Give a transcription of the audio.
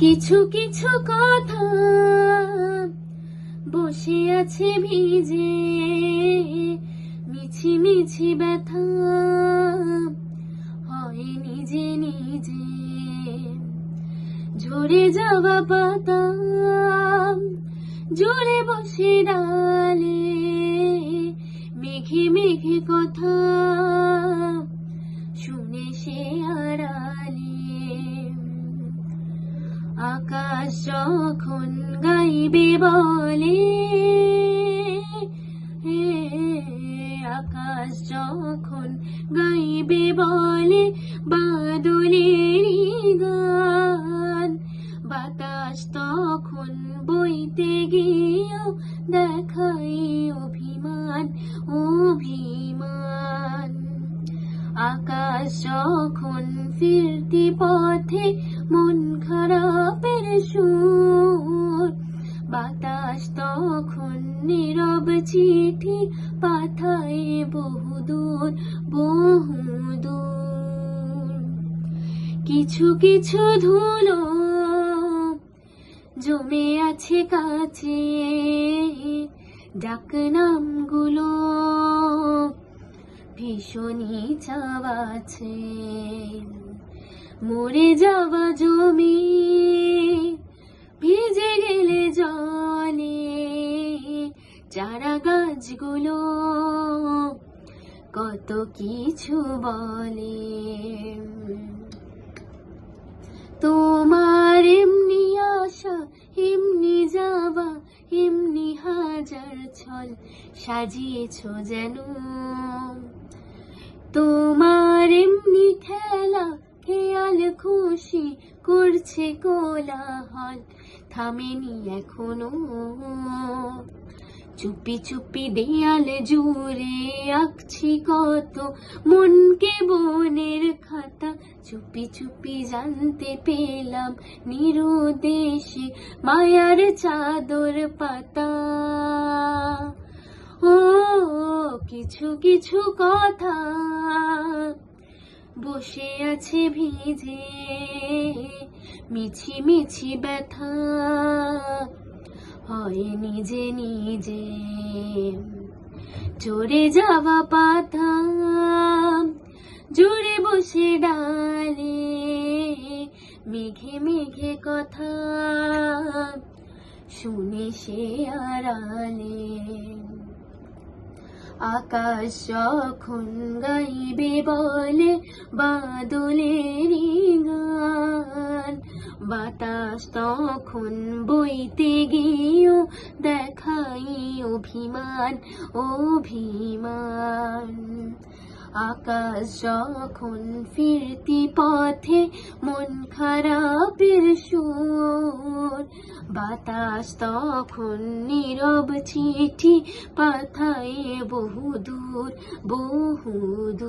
কিছু কিছু কথা বসে আছে ভিজে, মিছি মিছি ব্যথা হয় নিজে নিজে। ঝরে যাওয়া পাতা জোরে বসে ডালে, মেঘে মেঘে কথা শুনে সে আড়ালে। আকাশ যখন গাইবে বলে, আকাশ যখন গাইবে বলে বাদলেরই গান, বাতাস তখন বইতে গিয়েও দেখাই অভিমান অভিমান। আকাশ যখন ফিরতি পথে মন খারাপের সুর, বাতাস তখন নীরব চিঠি পাঠায় বহুদূর বহুদূর। কিছু কিছু ধুলো জমে আছে কাছে, ডাকনামগুলো ভীষণই চাওয়াছে। মরে যাওয়া জমি ভিজে গেলে জলে, চারা গাছগুলো কত কিছু বলে। তোমার এমনি আশা এমনি যাওয়া, এমনি হাজার ছল সাজিয়েছ যেন। তোমার এমনি খেলা খেয়াল খুশি করছে কোলাহল, থামেনি এখনো। চুপি চুপি দেয়াল জুড়ে আঁকছি কত মনকে বনের খাতা, চুপি চুপি জানতে পেলাম নিরুদ্দেশে মায়ার চাদর পাতা। ও কিছু কিছু কথা বসে আছে ভিজে, মিছি মিছি ব্যথা হয় নিজে নিজে। ঝরে যাওয়া পাতা জোরে বসে ডালে, মেঘে মেঘে কথা শুনে সে আড়ালে। আকাশ যখন গাইবে বলে বাদলেরই গান, বাতাস তখন বইতে গিয়েও দেখাই অভিমান অভিমান। আকাশ যখন ফিরতি পথে মন খারাপের সুর, বাতাস তখন নীরব চিঠি পাঠায় বহুদূর বহুদূর।